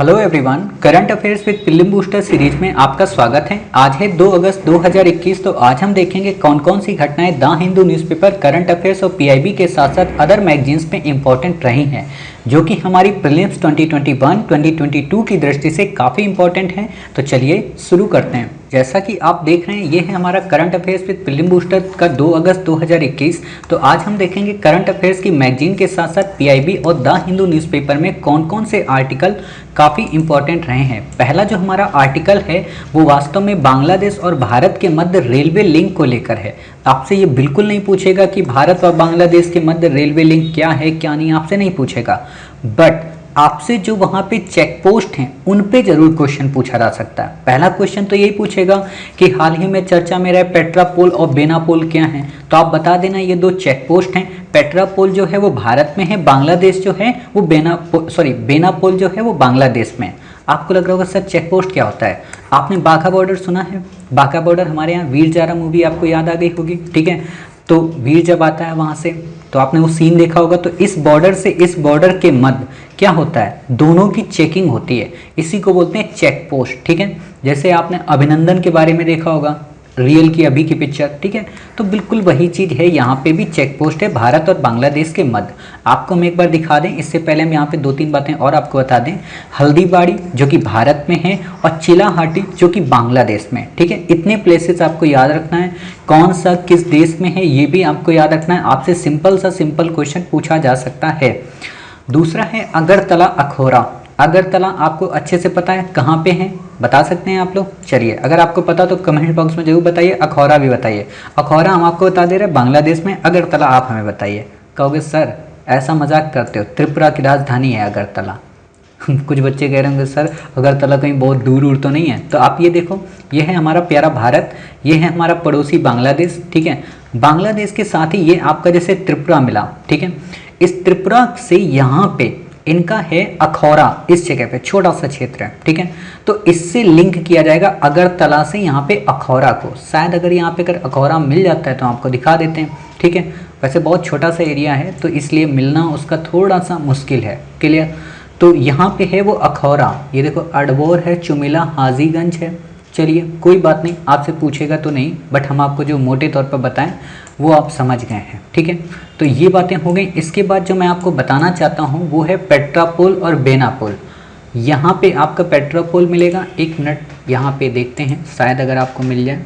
Hello everyone, current affairs with film booster series में आपका स्वागत है। आज है 2 अगस्त 2021। तो आज हम देखेंगे कौन कौन सी घटनाएं the Hindu newspaper, current affairs और पीआईबी के साथ साथ अदर मैगजीन्स में इंपॉर्टेंट रही हैं, जो कि हमारी प्रीलिम्स 2021-2022 की दृष्टि से काफ़ी इंपॉर्टेंट हैं। तो चलिए शुरू करते हैं। जैसा कि आप देख रहे हैं, ये है हमारा current affairs with film booster का 2 अगस्त 2021। तो आज हम देखेंगे करंट अफेयर्स की मैगजीन के साथ साथ पीआईबी और द हिंदू न्यूज़पेपर में कौन कौन से आर्टिकल काफ़ी इंपॉर्टेंट रहे हैं। पहला जो हमारा आर्टिकल है वो वास्तव में बांग्लादेश और भारत के मध्य रेलवे लिंक को लेकर है। आपसे ये बिल्कुल नहीं पूछेगा कि भारत और बांग्लादेश के मध्य रेलवे लिंक क्या है क्या नहीं, आपसे नहीं पूछेगा, बट आपसे जो वहाँ पे चेक पोस्ट हैं उन पे जरूर क्वेश्चन पूछा जा सकता है। पहला क्वेश्चन तो यही पूछेगा कि हाल ही में चर्चा में रहे पेट्रापोल और बेनापोल क्या हैं। तो आप बता देना ये दो चेक पोस्ट हैं। पेट्रापोल जो है वो भारत में है, बांग्लादेश जो है वो बेनापोल जो है वो बांग्लादेश में। आपको लग रहा होगा सर चेक पोस्ट क्या होता है। आपने बाघा बॉर्डर सुना है? बाघा बॉर्डर हमारे यहाँ वीर जारा मूवी आपको याद आ गई होगी, ठीक है। तो वीर जब आता है वहाँ से तो आपने वो सीन देखा होगा। तो इस बॉर्डर से इस बॉर्डर के मध्य क्या होता है, दोनों की चेकिंग होती है। इसी को बोलते हैं चेक पोस्ट, ठीक है। जैसे आपने अभिनंदन के बारे में देखा होगा, रियल की अभी की पिक्चर, ठीक है। तो बिल्कुल वही चीज़ है, यहाँ पे भी चेक पोस्ट है भारत और बांग्लादेश के मध्य। आपको हम एक बार दिखा दें, इससे पहले हम यहाँ पे 2-3 बातें और आपको बता दें। हल्दीबाड़ी जो कि भारत में है और चिलाहाटी जो कि बांग्लादेश में, ठीक है। इतने प्लेसेस आपको याद रखना है। कौन सा किस देश में है ये भी आपको याद रखना है। आपसे सिंपल क्वेश्चन पूछा जा सकता है। दूसरा है अगरतला अखौरा। अगरतला आपको अच्छे से पता है कहाँ पे है, बता सकते हैं आप लोग? चलिए, अगर आपको पता तो कमेंट बॉक्स में जरूर बताइए। अखौरा भी बताइए। अखौरा हम आपको बता दे रहे हैं बांग्लादेश में, अगरतला आप हमें बताइए। कहोगे सर ऐसा मजाक करते हो, त्रिपुरा की राजधानी है अगरतला। कुछ बच्चे कह रहे होंगे सर अगरतला कहीं बहुत दूर तो नहीं है। तो आप ये देखो, ये है हमारा प्यारा भारत, ये है हमारा पड़ोसी बांग्लादेश, ठीक है। बांग्लादेश के साथ ही ये आपका जैसे त्रिपुरा मिला, ठीक है। इस त्रिपुरा से यहाँ पे इनका है अखौरा, इस जगह पे छोटा सा क्षेत्र है, ठीक है। तो इससे लिंक किया जाएगा अगरतला से यहाँ पे अखौरा को। शायद अगर यहाँ पे अगर अखौरा मिल जाता है तो आपको दिखा देते हैं, ठीक है। वैसे बहुत छोटा सा एरिया है तो इसलिए मिलना उसका थोड़ा सा मुश्किल है, क्लियर। तो यहाँ पे है वो अखौरा, ये देखो अडबोर है, चुमिला, हाजीगंज है। चलिए कोई बात नहीं, आपसे पूछेगा तो नहीं, बट हम आपको जो मोटे तौर पर बताएं वो आप समझ गए हैं, ठीक है। तो ये बातें हो गई। इसके बाद जो मैं आपको बताना चाहता हूँ वो है पेट्रापोल और बेनापोल। यहाँ पे आपका पेट्रापोल मिलेगा, एक मिनट यहाँ पे देखते हैं, शायद अगर आपको मिल जाए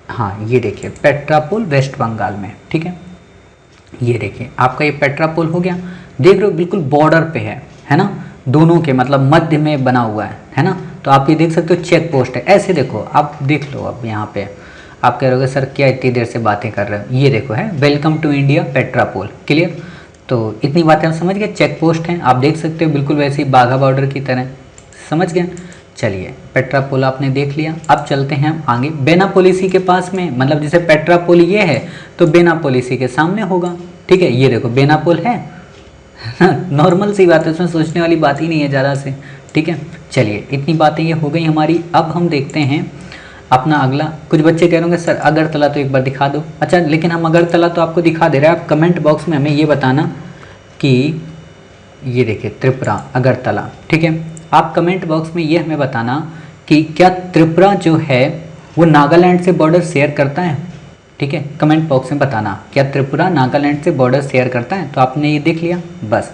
हाँ ये देखिए पेट्रापोल वेस्ट बंगाल में, ठीक है। ये देखिए आपका ये पेट्रापोल हो गया, देख रहे हो बिल्कुल बॉर्डर पे है ना, दोनों के मतलब मध्य में बना हुआ है ना। तो आप ये देख सकते हो चेक पोस्ट है। ऐसे देखो, आप देख लो। अब यहाँ पे आप कह रहे हो सर क्या इतनी देर से बातें कर रहे हो, ये देखो है welcome to India Petrapole, clear. तो इतनी बातें हम समझ गए, चेक पोस्ट हैं, आप देख सकते हो बिल्कुल वैसे ही बाघा बॉर्डर की तरह, समझ गए। चलिए पेट्रापोल आपने देख लिया। अब चलते हैं हम आगे। बेनापोल इसी के पास में, मतलब जैसे पेट्रापोल ये है तो बेनापोल इसी के सामने होगा, ठीक है। ये देखो बेनापोल है, नॉर्मल सी बात है, उसमें सोचने वाली बात ही नहीं है ज़्यादा से, ठीक है। चलिए इतनी बातें ये हो गई हमारी। अब हम देखते हैं अपना अगला। कुछ बच्चे कह रहे होंगे सर अगरतला तो एक बार दिखा दो। अच्छा, लेकिन हम अगरतला तो आपको दिखा दे रहे हैं, आप कमेंट बॉक्स में हमें ये बताना कि ये देखिए त्रिपुरा अगरतला, ठीक है। आप कमेंट बॉक्स में ये हमें बताना कि क्या त्रिपुरा जो है वो नागालैंड से बॉर्डर शेयर करता है, ठीक है। कमेंट बॉक्स में बताना क्या त्रिपुरा नागालैंड से बॉर्डर शेयर करता है। तो आपने ये देख लिया, बस।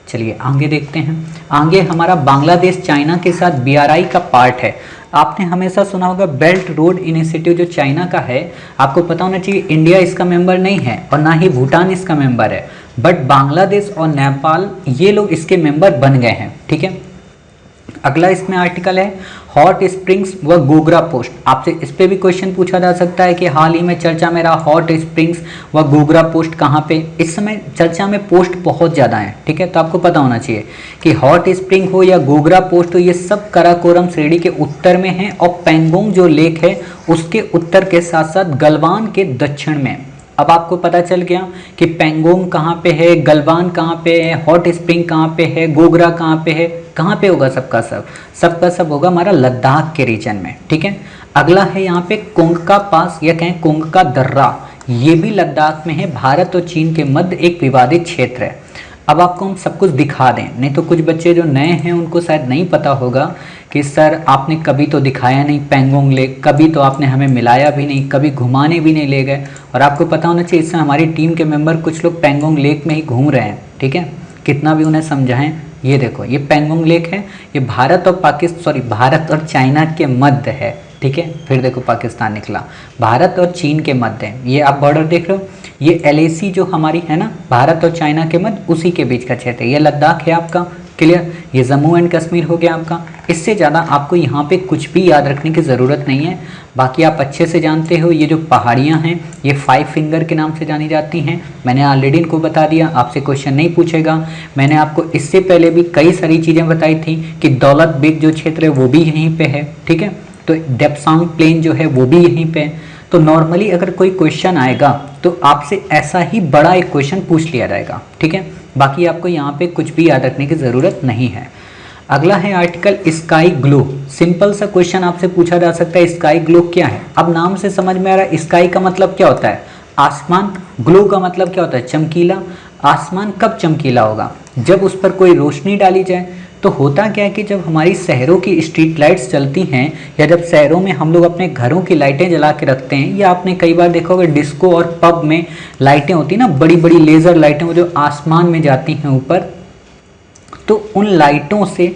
चलिए आगे देखते हैं। आगे हमारा बांग्लादेश चाइना के साथ बीआरआई का पार्ट है। आपने हमेशा सुना होगा बेल्ट रोड इनिशिएटिव जो चाइना का है, आपको पता होना चाहिए इंडिया इसका मेंबर नहीं है और ना ही भूटान इसका मेंबर है, बट बांग्लादेश और नेपाल ये लोग इसके मेंबर बन गए हैं, ठीक है। अगला इसमें आर्टिकल है हॉट स्प्रिंग्स व गोगरा पोस्ट। आपसे इस पे भी क्वेश्चन पूछा जा सकता है कि हाल ही में चर्चा में रहा हॉट स्प्रिंग्स व गोगरा पोस्ट कहाँ पे। इस समय चर्चा में पोस्ट बहुत ज़्यादा है, ठीक है। तो आपको पता होना चाहिए कि हॉट स्प्रिंग हो या गोगरा पोस्ट हो, ये सब कराकोरम श्रेणी के उत्तर में है और पेंगोंग जो लेक है उसके उत्तर के साथ साथ गलवान के दक्षिण में। अब आपको पता चल गया कि पेंगोंग कहाँ पे है, गलवान कहाँ पे है, हॉट स्प्रिंग कहाँ पे है, गोगरा कहाँ पे है, कहाँ पे होगा सबका सब होगा हमारा लद्दाख के रीजन में, ठीक है। अगला है यहाँ पे कोंगका पास या कहें कोंगका दर्रा, ये भी लद्दाख में है। भारत और चीन के मध्य एक विवादित क्षेत्र है। अब आपको हम सब कुछ दिखा दें, नहीं तो कुछ बच्चे जो नए हैं उनको शायद नहीं पता होगा कि सर आपने कभी तो दिखाया नहीं पैंगोंग लेक, कभी तो आपने हमें मिलाया भी नहीं, कभी घुमाने भी नहीं ले गए। और आपको पता होना चाहिए इससे हमारी टीम के मेंबर कुछ लोग पैंगोंग लेक में ही घूम रहे हैं, ठीक है, कितना भी उन्हें समझाएं। ये देखो ये पैंगोंग लेक है, ये भारत और चाइना के मध्य है, ठीक है। फिर देखो पाकिस्तान निकला, भारत और चीन के मध्य है। ये आप बॉर्डर देख रहे हो, ये LAC जो हमारी है ना भारत और चाइना के मध्य, उसी के बीच का क्षेत्र है। ये लद्दाख है आपका, क्लियर। ये जम्मू एंड कश्मीर हो गया आपका। इससे ज़्यादा आपको यहाँ पे कुछ भी याद रखने की ज़रूरत नहीं है। बाकी आप अच्छे से जानते हो ये जो पहाड़ियाँ हैं ये 5 फिंगर के नाम से जानी जाती हैं। मैंने ऑलरेडी इनको बता दिया, आपसे क्वेश्चन नहीं पूछेगा। मैंने आपको इससे पहले भी कई सारी चीज़ें बताई थी कि दौलत बेग जो क्षेत्र है वो भी यहीं पे है, ठीक है। तो डेप्सांग प्लेन जो है वो भी यहीं पे है। तो नॉर्मली अगर कोई क्वेश्चन आएगा तो आपसे ऐसा ही बड़ा एक क्वेश्चन पूछ लिया जाएगा, ठीक है। बाकी आपको यहाँ पे कुछ भी याद रखने की ज़रूरत नहीं है। अगला है आर्टिकल स्काई ग्लो। सिंपल सा क्वेश्चन आपसे पूछा जा सकता है स्काई ग्लो क्या है। अब नाम से समझ में आ रहा है स्काई का मतलब क्या होता है आसमान, ग्लो का मतलब क्या होता है चमकीला। आसमान कब चमकीला होगा, जब उस पर कोई रोशनी डाली जाए। तो होता क्या है कि जब हमारी शहरों की स्ट्रीट लाइट्स चलती हैं या जब शहरों में हम लोग अपने घरों की लाइटें जला के रखते हैं, या आपने कई बार देखा होगा डिस्को और पब में लाइटें होती हैं ना, बड़ी बड़ी लेज़र लाइटें वो जो आसमान में जाती हैं ऊपर। तो उन लाइटों से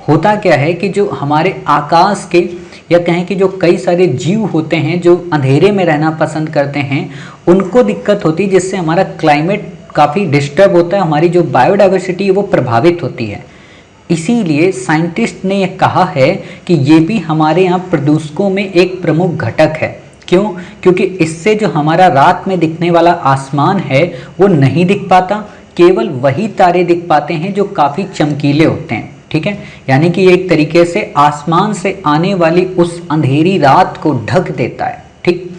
होता क्या है कि जो हमारे आकाश के या कहें कि जो कई सारे जीव होते हैं जो अंधेरे में रहना पसंद करते हैं उनको दिक्कत होती है, जिससे हमारा क्लाइमेट काफ़ी डिस्टर्ब होता है, हमारी जो बायोडाइवर्सिटी है वो प्रभावित होती है। इसीलिए साइंटिस्ट ने यह कहा है कि ये भी हमारे यहाँ प्रदूषकों में एक प्रमुख घटक है। क्यों? क्योंकि इससे जो हमारा रात में दिखने वाला आसमान है वो नहीं दिख पाता, केवल वही तारे दिख पाते हैं जो काफ़ी चमकीले होते हैं, ठीक है। यानी कि एक तरीके से आसमान से आने वाली उस अंधेरी रात को ढक देता है, ठीक।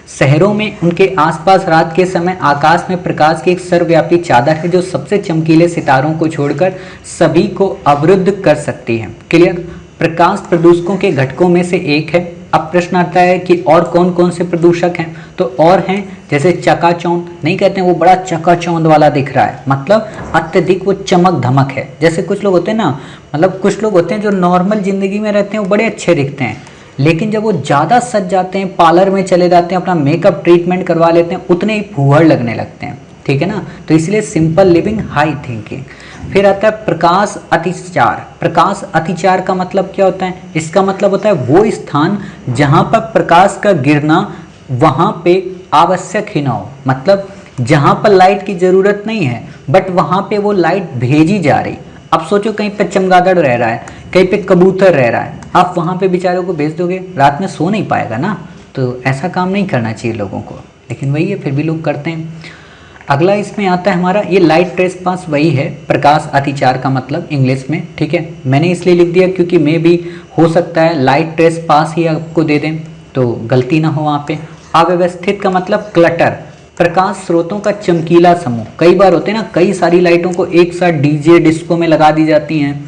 शहरों में उनके आसपास रात के समय आकाश में प्रकाश की एक सर्वव्यापी चादर है जो सबसे चमकीले सितारों को छोड़कर सभी को अवरुद्ध कर सकती है, क्लियर। प्रकाश प्रदूषकों के घटकों में से एक है। अब प्रश्न आता है कि और कौन कौन से प्रदूषक हैं, तो और हैं जैसे चकाचौंध, नहीं कहते हैं वो बड़ा चकाचौंध वाला दिख रहा है, मतलब अत्यधिक वो चमक धमक है। जैसे कुछ लोग होते हैं ना, मतलब कुछ लोग होते हैं जो नॉर्मल जिंदगी में रहते हैं वो बड़े अच्छे दिखते हैं, लेकिन जब वो ज़्यादा सज जाते हैं, पार्लर में चले जाते हैं, अपना मेकअप ट्रीटमेंट करवा लेते हैं, उतने ही फूहड़ लगने लगते हैं, ठीक है ना। तो इसलिए सिंपल लिविंग, हाई थिंकिंग। फिर आता है प्रकाश अतिचार। प्रकाश अतिचार का मतलब क्या होता है? इसका मतलब होता है वो स्थान जहाँ पर प्रकाश का गिरना वहाँ पे आवश्यक ही ना हो, मतलब जहाँ पर लाइट की ज़रूरत नहीं है बट वहाँ पे वो लाइट भेजी जा रही। अब सोचो कहीं पे चमगादड़ रह रहा है, कहीं पे कबूतर रह रहा है, आप वहाँ पे बेचारों को भेज दोगे, रात में सो नहीं पाएगा ना। तो ऐसा काम नहीं करना चाहिए लोगों को, लेकिन वही है फिर भी लोग करते हैं। अगला इसमें आता है हमारा ये लाइट ट्रेसपास, वही है प्रकाश अतिचार का मतलब इंग्लिश में, ठीक है। मैंने इसलिए लिख दिया क्योंकि मे भी हो सकता है लाइट ट्रेसपास ही आपको दे दें तो गलती ना हो वहाँ पे। अव्यवस्थित का मतलब क्लटर, प्रकाश स्रोतों का चमकीला समूह। कई बार होते हैं ना, कई सारी लाइटों को एक साथ डीजे डिस्को में लगा दी जाती हैं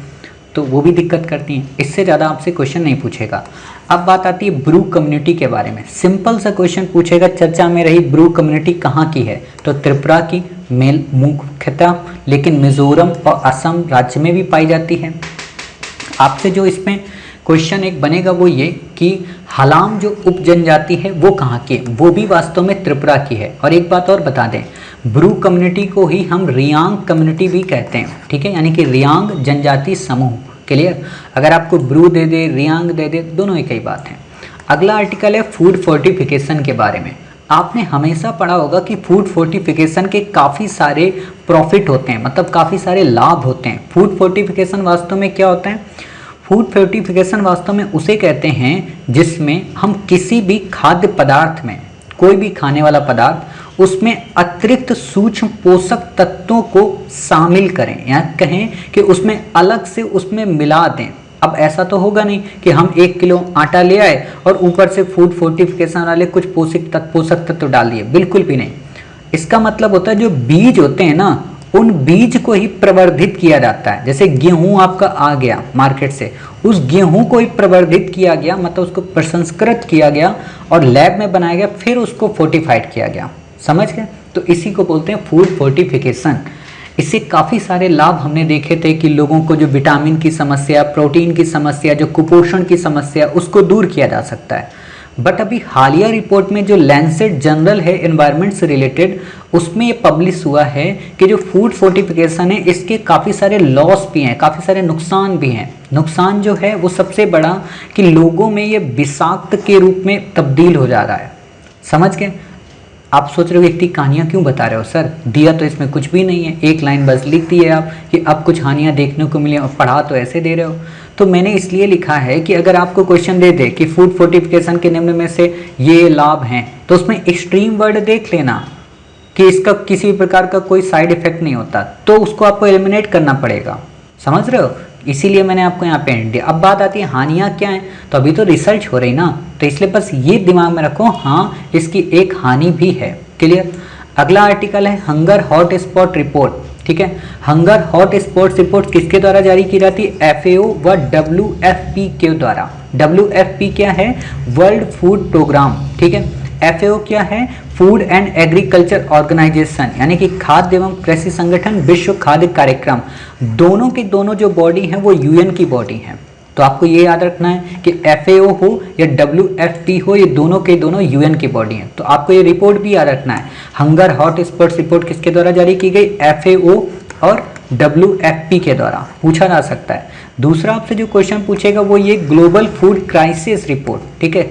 तो वो भी दिक्कत करती हैं। इससे ज़्यादा आपसे क्वेश्चन नहीं पूछेगा। अब बात आती है ब्रू कम्युनिटी के बारे में। सिंपल सा क्वेश्चन पूछेगा, चर्चा में रही ब्रू कम्युनिटी कहाँ की है, तो त्रिपुरा की मेल मुख्यतः, लेकिन मिजोरम और असम राज्य में भी पाई जाती है। आपसे जो इसमें क्वेश्चन एक बनेगा वो ये कि हलाम जो उप जनजाति है वो कहाँ की है, वो भी वास्तव में त्रिपुरा की है। और एक बात और बता दें, ब्रू कम्युनिटी को ही हम रियांग कम्युनिटी भी कहते हैं, ठीक है, यानी कि रियांग जनजाति समूह, क्लियर। अगर आपको ब्रू दे दे, रियांग दे दे, दोनों ही कई बात है। अगला आर्टिकल है फूड फोर्टिफिकेशन के बारे में। आपने हमेशा पढ़ा होगा कि फूड फोर्टिफिकेशन के काफ़ी सारे प्रॉफिट होते हैं, मतलब काफ़ी सारे लाभ होते हैं। फूड फोर्टिफिकेशन वास्तव में क्या होता है? फूड फोर्टिफिकेशन वास्तव में उसे कहते हैं जिसमें हम किसी भी खाद्य पदार्थ में, कोई भी खाने वाला पदार्थ, उसमें अतिरिक्त सूक्ष्म पोषक तत्वों को शामिल करें, या कहें कि उसमें अलग से उसमें मिला दें। अब ऐसा तो होगा नहीं कि हम 1 किलो आटा ले आए और ऊपर से फूड फोर्टिफिकेशन वाले कुछ पोषक तत्व डाल दिए, बिल्कुल भी नहीं। इसका मतलब होता है जो बीज होते हैं ना, उन बीज को ही प्रवर्धित किया जाता है। जैसे गेहूं आपका आ गया मार्केट से, उस गेहूं को ही प्रवर्धित किया गया, मतलब उसको प्रसंस्कृत किया गया और लैब में बनाया गया, फिर उसको फोर्टिफाइड किया गया, समझ गए। तो इसी को बोलते हैं फूड फोर्टिफिकेशन। इससे काफ़ी सारे लाभ हमने देखे थे कि लोगों को जो विटामिन की समस्या, प्रोटीन की समस्या, जो कुपोषण की समस्या, उसको दूर किया जा सकता है। बट अभी हालिया रिपोर्ट में जो लैंसेट जर्नल है एनवायरनमेंट से रिलेटेड, उसमें ये पब्लिश हुआ है कि जो फूड फोर्टिफिकेशन है इसके काफ़ी सारे लॉस भी हैं, काफ़ी सारे नुकसान भी हैं। नुकसान जो है वो सबसे बड़ा कि लोगों में ये विषाक्त के रूप में तब्दील हो जा रहा है। समझ गए? आप सोच रहे हो इतनी कहानियाँ क्यों बता रहे हो सर, दिया तो इसमें कुछ भी नहीं है, एक लाइन बस लिख दी है आप कि अब कुछ हानियाँ देखने को मिली और पढ़ा तो ऐसे दे रहे हो। तो मैंने इसलिए लिखा है कि अगर आपको क्वेश्चन दे दे कि फूड फोर्टिफिकेशन के निम्न में से ये लाभ हैं, तो उसमें एक्सट्रीम वर्ड देख लेना कि इसका किसी प्रकार का कोई साइड इफेक्ट नहीं होता, तो उसको आपको एलिमिनेट करना पड़ेगा। समझ रहे हो? इसीलिए मैंने आपको यहाँ पे हिंट दिया। अब बात आती है हानियाँ क्या हैं, तो अभी तो रिसर्च हो रही ना, तो इसलिए बस ये दिमाग में रखो, हाँ इसकी एक हानि भी है। क्लियर? अगला आर्टिकल है हंगर हॉट स्पॉट रिपोर्ट। ठीक है, हंगर हॉट स्पॉट रिपोर्ट किसके द्वारा जारी की जाती है? FAO व WFP के द्वारा। WFP क्या है? World food programme. ठीक है, FAO क्या है? फूड एंड एग्रीकल्चर ऑर्गेनाइजेशन, यानी कि खाद्य एवं कृषि संगठन, विश्व खाद्य कार्यक्रम। दोनों के दोनों जो बॉडी हैं वो UN की बॉडी हैं। तो आपको ये याद रखना है कि FAO हो या WFP हो, ये दोनों के दोनों UN की बॉडी हैं। तो आपको ये रिपोर्ट भी याद रखना है। हंगर हॉट स्पॉट्स रिपोर्ट किसके द्वारा जारी की गई? FAO और WFP के द्वारा। पूछा जा सकता है। दूसरा आपसे जो क्वेश्चन पूछेगा वो ये ग्लोबल फूड क्राइसिस रिपोर्ट। ठीक है,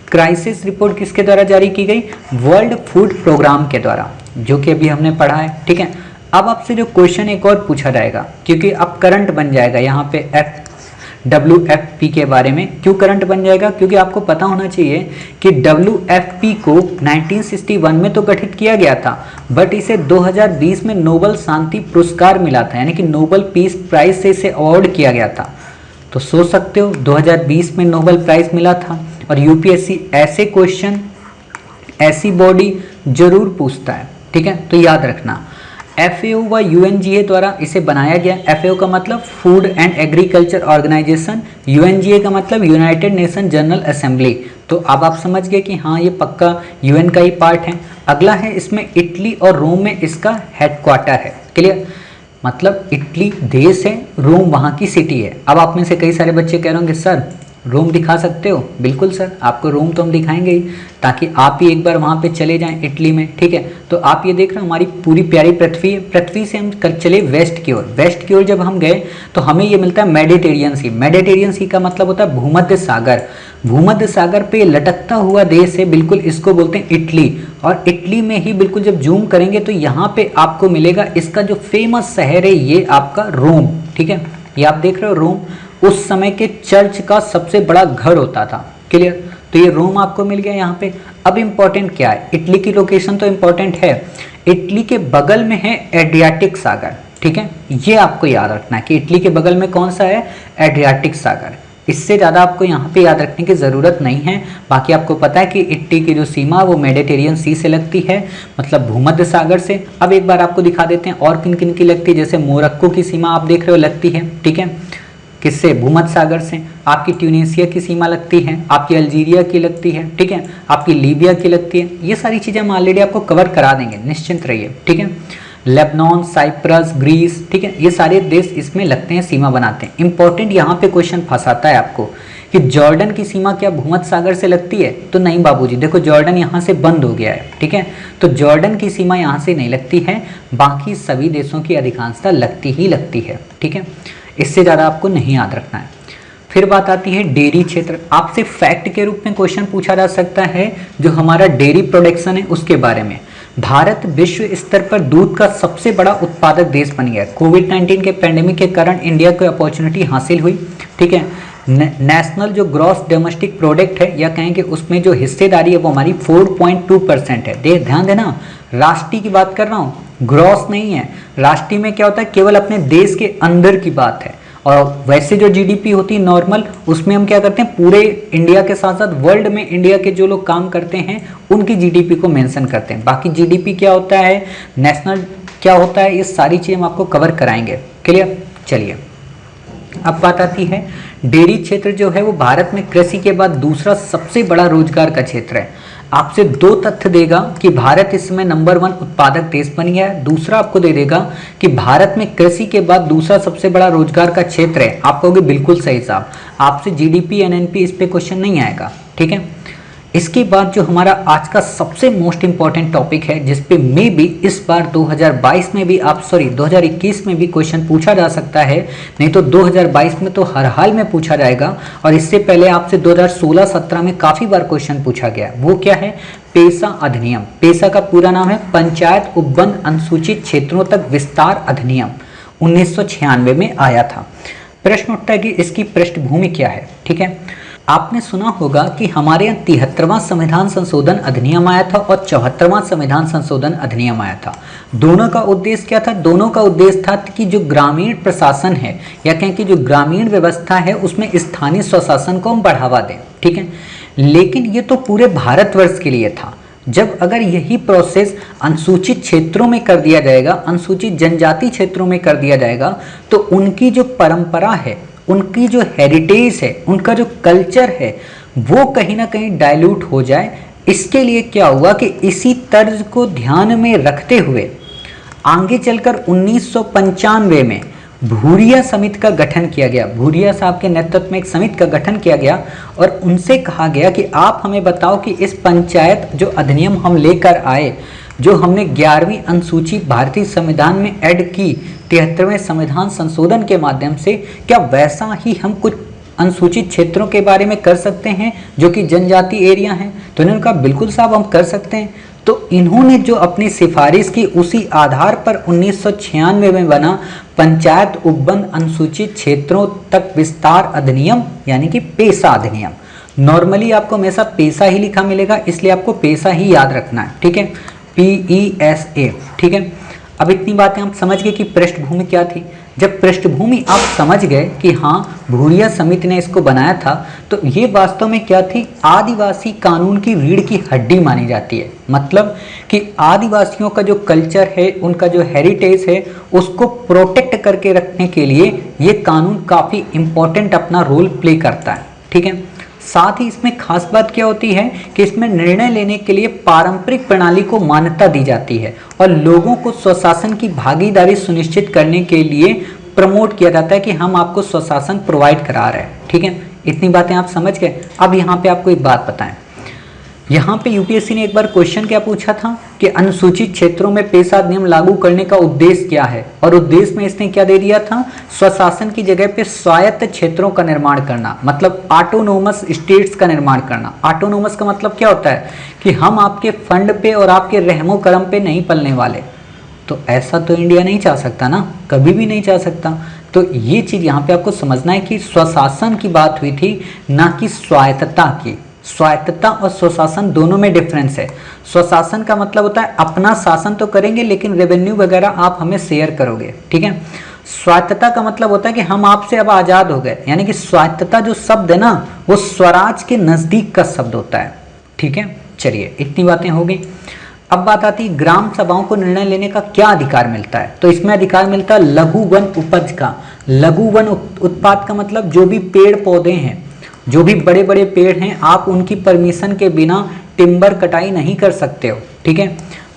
क्राइसिस रिपोर्ट किसके द्वारा जारी की गई? वर्ल्ड फूड प्रोग्राम के द्वारा, जो कि अभी हमने पढ़ा है। ठीक है, अब आपसे जो क्वेश्चन एक और पूछा जाएगा, क्योंकि अब करंट बन जाएगा यहाँ पे WFP के बारे में। क्यों करंट बन जाएगा? क्योंकि आपको पता होना चाहिए कि WFP को 1961 में तो गठित किया गया था, बट इसे 2020 में नोबेल शांति पुरस्कार मिला था, यानी कि नोबेल पीस प्राइज से इसे अवार्ड किया गया था। तो सोच सकते हो 2020 में नोबेल प्राइज मिला था, और UPSC ऐसे क्वेश्चन, ऐसी बॉडी जरूर पूछता है। ठीक है, तो याद रखना FAO व UNGA द्वारा इसे बनाया गया। FAO का मतलब food and agriculture organisation, UNGA का मतलब यूनाइटेड नेशन जनरल असेंबली। तो अब आप समझ गए कि हाँ ये पक्का UN का ही पार्ट है। अगला है इसमें इटली और रोम में इसका हेडक्वार्टर है। क्लियर? मतलब इटली देश है, रोम वहाँ की सिटी है। अब आप में से कई सारे बच्चे कह रहे होंगे सर रोम दिखा सकते हो? बिल्कुल सर, आपको रोम तो हम दिखाएंगे ही, ताकि आप ही एक बार वहाँ पे चले जाएं इटली में। ठीक है, तो आप ये देख रहे हो हमारी पूरी प्यारी पृथ्वी है। पृथ्वी से हम चले वेस्ट की ओर। वेस्ट की ओर जब हम गए तो हमें ये मिलता है मेडिटेरियन सी। मेडिटेरियन सी का मतलब होता है भूमध्य सागर। भूमध्य सागर पे लटकता हुआ देश है, बिल्कुल इसको बोलते हैं इटली। और इटली में ही बिल्कुल जब जूम करेंगे तो यहाँ पे आपको मिलेगा इसका जो फेमस शहर है ये आपका रोम। ठीक है, ये आप देख रहे हो रोम उस समय के चर्च का सबसे बड़ा घर होता था। क्लियर? तो ये रोम आपको मिल गया यहाँ पे। अब इम्पोर्टेंट क्या है? इटली की लोकेशन तो इम्पोर्टेंट है। इटली के बगल में है एड्रियाटिक सागर। ठीक है, ये आपको याद रखना है कि इटली के बगल में कौन सा है? एड्रियाटिक सागर। इससे ज़्यादा आपको यहाँ पे याद रखने की ज़रूरत नहीं है। बाकी आपको पता है कि इटली की जो सीमा वो मेडिटेरियन सी से लगती है, मतलब भूमध्य सागर से। अब एक बार आपको दिखा देते हैं और किन किन की लगती है। जैसे मोरक्को की सीमा आप देख रहे हो लगती है। ठीक है, किससे? भूमध्य सागर से। आपकी ट्यूनीशिया की सीमा लगती है, आपकी अल्जीरिया की लगती है। ठीक है, आपकी लीबिया की लगती है। ये सारी चीज़ें हम ऑलरेडी आपको कवर करा देंगे, निश्चिंत रहिए। ठीक है, लेबनान, साइप्रस, ग्रीस, ठीक है, ये सारे देश इसमें लगते हैं, सीमा बनाते हैं। इंपॉर्टेंट यहाँ पे क्वेश्चन फंसाता है आपको कि जॉर्डन की सीमा क्या भूमध्य सागर से लगती है? तो नहीं बाबूजी, देखो जॉर्डन यहाँ से बंद हो गया है। ठीक है, तो जॉर्डन की सीमा यहाँ से नहीं लगती है, बाकी सभी देशों की अधिकांशता लगती ही लगती है। ठीक है, इससे ज़्यादा आपको नहीं याद रखना है। फिर बात आती है डेयरी क्षेत्र। आपसे फैक्ट के रूप में क्वेश्चन पूछा जा सकता है जो हमारा डेयरी प्रोडक्शन है उसके बारे में। भारत विश्व स्तर पर दूध का सबसे बड़ा उत्पादक देश बन गया। कोविड-19 के पैंडेमिक के कारण इंडिया को अपॉर्चुनिटी हासिल हुई। ठीक है, नेशनल जो ग्रॉस डोमेस्टिक प्रोडक्ट है या कहें कि उसमें जो हिस्सेदारी है वो हमारी 4.2% है। ध्यान देना, राष्ट्रीय की बात कर रहा हूँ, ग्रॉस नहीं है। राष्ट्रीय में क्या होता है? केवल अपने देश के अंदर की बात है। और वैसे जो जीडीपी होती है नॉर्मल, उसमें हम क्या करते हैं, पूरे इंडिया के साथ साथ वर्ल्ड में इंडिया के जो लोग काम करते हैं उनकी जीडीपी को मेंशन करते हैं। बाकी जीडीपी क्या होता है, नेशनल क्या होता है, ये सारी चीज़ें हम आपको कवर कराएंगे। क्लियर? चलिए, अब बात आती है डेयरी क्षेत्र जो है वो भारत में कृषि के बाद दूसरा सबसे बड़ा रोजगार का क्षेत्र है। आपसे दो तथ्य देगा कि भारत इस समय नंबर 1 उत्पादक देश बन गया है। दूसरा आपको दे देगा कि भारत में कृषि के बाद दूसरा सबसे बड़ा रोजगार का क्षेत्र है। आप कहोगे बिल्कुल सही साहब, आपसे जीडीपी एनएनपी इस पे क्वेश्चन नहीं आएगा, ठीक है। इसके बाद जो हमारा आज का सबसे मोस्ट इंपॉर्टेंट टॉपिक है, जिसपे मे भी इस बार 2022 में भी 2021 में भी क्वेश्चन पूछा जा सकता है, नहीं तो 2022 में तो हर हाल में पूछा जाएगा। और इससे पहले आपसे 2016-17 में काफी बार क्वेश्चन पूछा गया। वो क्या है? पेसा अधिनियम। पेसा का पूरा नाम है पंचायत उपवन अनुसूचित क्षेत्रों तक विस्तार अधिनियम, 1996 में आया था। प्रश्न उठता है कि इसकी पृष्ठभूमि क्या है, ठीक है। आपने सुना होगा कि हमारे यहाँ 73वां संविधान संशोधन अधिनियम आया था और 74वां संविधान संशोधन अधिनियम आया था। दोनों का उद्देश्य क्या था? दोनों का उद्देश्य था कि जो ग्रामीण प्रशासन है या कहें कि जो ग्रामीण व्यवस्था है उसमें स्थानीय स्वशासन को हम बढ़ावा दें, ठीक है। लेकिन ये तो पूरे भारतवर्ष के लिए था। जब अगर यही प्रोसेस अनुसूचित क्षेत्रों में कर दिया जाएगा, अनुसूचित जनजाति क्षेत्रों में कर दिया जाएगा, तो उनकी जो परंपरा है, उनकी जो हेरिटेज है, उनका जो कल्चर है, वो कहीं ना कहीं डाइल्यूट हो जाए। इसके लिए क्या हुआ कि इसी तर्ज को ध्यान में रखते हुए आगे चलकर 1995 में भूरिया समिति का गठन किया गया। भूरिया साहब के नेतृत्व में एक समिति का गठन किया गया और उनसे कहा गया कि आप हमें बताओ कि इस पंचायत जो अधिनियम हम लेकर आए, जो हमने 11वीं अनुसूची भारतीय संविधान में ऐड की 73वें संविधान संशोधन के माध्यम से, क्या वैसा ही हम कुछ अनुसूचित क्षेत्रों के बारे में कर सकते हैं जो कि जनजाति एरिया हैं? तो इन्होंने कहा बिल्कुल साहब हम कर सकते हैं। तो इन्होंने जो अपनी सिफारिश की उसी आधार पर 1996 में बना पंचायत उपवन अनुसूचित क्षेत्रों तक विस्तार अधिनियम, यानी कि पेसा अधिनियम। नॉर्मली आपको हमेशा पेसा ही लिखा मिलेगा, इसलिए आपको पेसा ही याद रखना है, ठीक है, PESA, ठीक है। अब इतनी बातें आप समझ गए कि पृष्ठभूमि क्या थी। जब पृष्ठभूमि आप समझ गए कि हाँ भूरिया समिति ने इसको बनाया था, तो ये वास्तव में क्या थी? आदिवासी कानून की रीढ़ की हड्डी मानी जाती है। मतलब कि आदिवासियों का जो कल्चर है, उनका जो हेरिटेज है, उसको प्रोटेक्ट करके रखने के लिए ये कानून काफ़ी इम्पोर्टेंट अपना रोल प्ले करता है, ठीक है। साथ ही इसमें खास बात क्या होती है कि इसमें निर्णय लेने के लिए पारंपरिक प्रणाली को मान्यता दी जाती है और लोगों को स्वशासन की भागीदारी सुनिश्चित करने के लिए प्रमोट किया जाता है कि हम आपको स्वशासन प्रोवाइड करा रहे हैं, ठीक है। इतनी बातें आप समझ गए। अब यहाँ पे आपको एक बात बताएं, यहाँ पे यूपीएससी ने एक बार क्वेश्चन क्या पूछा था कि अनुसूचित क्षेत्रों में पेशा अधिनियम लागू करने का उद्देश्य क्या है, और उद्देश्य में इसने क्या दे दिया था? स्वशासन की जगह पे स्वायत्त क्षेत्रों का निर्माण करना, मतलब ऑटोनोमस स्टेट्स का निर्माण करना। ऑटोनोमस का मतलब क्या होता है कि हम आपके फंड पे और आपके रहमो करम पे नहीं पलने वाले। तो ऐसा तो इंडिया नहीं चाह सकता ना, कभी भी नहीं चाह सकता। तो ये चीज यहाँ पे आपको समझना है कि स्वशासन की बात हुई थी, ना कि स्वायत्तता की। स्वायत्तता और स्वशासन दोनों में डिफरेंस है। स्वशासन का मतलब होता है अपना शासन तो करेंगे लेकिन रेवेन्यू वगैरह आप हमें शेयर करोगे, ठीक है। स्वायत्तता का मतलब होता है कि हम आपसे अब आजाद हो गए, यानी कि स्वायत्तता जो शब्द है ना, वो स्वराज के नजदीक का शब्द होता है, ठीक है। चलिए इतनी बातें हो गई। अब बात आती है ग्राम सभाओं को निर्णय लेने का क्या अधिकार मिलता है। तो इसमें अधिकार मिलता है लघु वन उपज का। लघु वन उत्पाद का मतलब जो भी पेड़ पौधे हैं, जो भी बड़े बड़े पेड़ हैं, आप उनकी परमिशन के बिना टिम्बर कटाई नहीं कर सकते हो, ठीक है।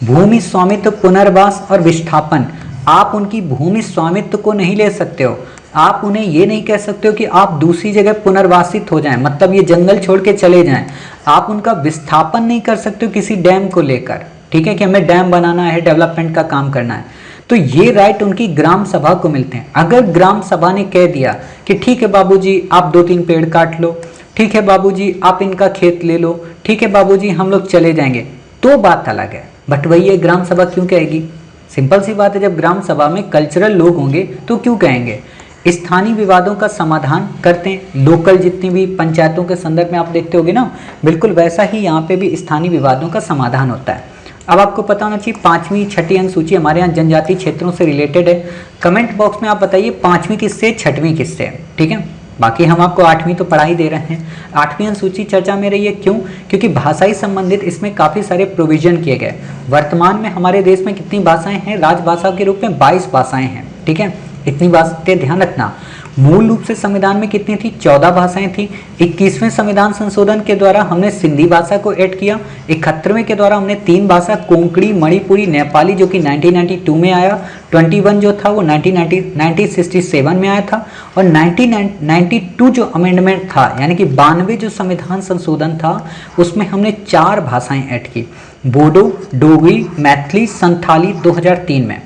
भूमि स्वामित्व, पुनर्वास और विस्थापन, आप उनकी भूमि स्वामित्व को नहीं ले सकते हो। आप उन्हें ये नहीं कह सकते हो कि आप दूसरी जगह पुनर्वासित हो जाएं, मतलब ये जंगल छोड़ के चले जाएं। आप उनका विस्थापन नहीं कर सकते हो किसी डैम को लेकर, ठीक है, कि हमें डैम बनाना है, डेवलपमेंट का काम करना है। तो ये राइट उनकी ग्राम सभा को मिलते हैं। अगर ग्राम सभा ने कह दिया कि ठीक है बाबूजी आप 2-3 पेड़ काट लो, ठीक है बाबूजी आप इनका खेत ले लो, ठीक है बाबूजी हम लोग चले जाएंगे, तो बात अलग है। बट वही ये ग्राम सभा क्यों कहेगी? सिंपल सी बात है, जब ग्राम सभा में कल्चरल लोग होंगे तो क्यों कहेंगे? स्थानीय विवादों का समाधान करते हैं। लोकल जितनी भी पंचायतों के संदर्भ में आप देखते होगे ना, बिल्कुल वैसा ही यहाँ पे भी स्थानीय विवादों का समाधान होता है। अब आपको पता होना चाहिए 5वीं 6ठी अनुसूची हमारे यहाँ जनजातीय क्षेत्रों से रिलेटेड है। कमेंट बॉक्स में आप बताइए 5वीं किससे, 6वीं किससे है, ठीक है। बाकी हम आपको 8वीं तो पढ़ा ही दे रहे हैं। 8वीं अनुसूची चर्चा में रही है, क्यों? क्योंकि भाषाई संबंधित इसमें काफ़ी सारे प्रोविजन किए गए। वर्तमान में हमारे देश में कितनी भाषाएं हैं? राजभाषा के रूप में 22 भाषाएं हैं, ठीक है। इतनी बातें ध्यान रखना। मूल रूप से संविधान में कितनी थी? 14 भाषाएं थी। 21वें संविधान संशोधन के द्वारा हमने सिंधी भाषा को ऐड किया। 71वें के द्वारा हमने 3 भाषा कोंकणी, मणिपुरी, नेपाली जो कि 1992 में आया। 21 जो था वो 1967 में आया था। और 1992 जो अमेंडमेंट था यानी कि 92 जो संविधान संशोधन था उसमें हमने 4 भाषाएं ऐड की, बोडो, डोगरी, मैथिली, संथाली 2003 में।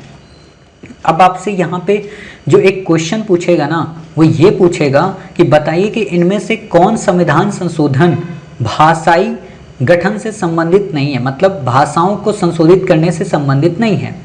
अब आपसे यहाँ पे जो एक क्वेश्चन पूछेगा ना वो ये पूछेगा कि बताइए कि इनमें से कौन संविधान संशोधन भाषाई गठन से संबंधित नहीं है, मतलब भाषाओं को संशोधित करने से संबंधित नहीं है।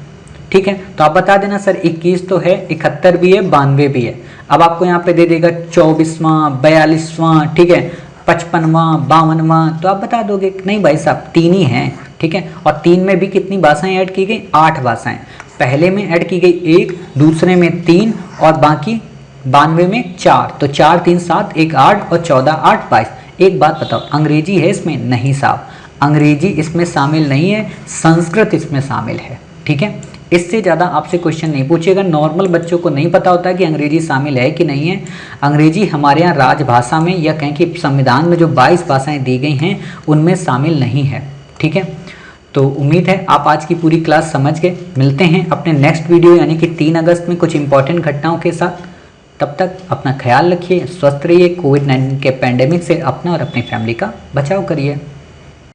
ठीक है, तो आप बता देना सर 21 तो है, 71 भी है, 92 भी है। अब आपको यहाँ पे दे देगा 24वां, 42वां, ठीक है, 55वां, 52वां, तो आप बता दोगे नहीं भाई साहब 3 ही हैं। ठीक है, और 3 में भी कितनी भाषाएं ऐड की गई? 8 भाषाएं। पहले में ऐड की गई 1, दूसरे में 3 और बाकी 92 में 4। तो 4 3 7 1 8 और 14 8 22। एक बात बताओ, अंग्रेजी है इसमें? नहीं साहब, अंग्रेजी इसमें शामिल नहीं है, संस्कृत इसमें शामिल है। ठीक है, इससे ज़्यादा आपसे क्वेश्चन नहीं पूछेगा। नॉर्मल बच्चों को नहीं पता होता कि अंग्रेजी शामिल है कि नहीं है। अंग्रेजी हमारे यहाँ राजभाषा में या कहें कि संविधान में जो 22 भाषाएं दी गई हैं उनमें शामिल नहीं है। ठीक है, तो उम्मीद है आप आज की पूरी क्लास समझ गए। मिलते हैं अपने नेक्स्ट वीडियो यानी कि 3 अगस्त में कुछ इंपॉर्टेंट घटनाओं के साथ। तब तक अपना ख्याल रखिए, स्वस्थ रहिए, कोविड-19 के पैंडेमिक से अपना और अपनी फैमिली का बचाव करिए।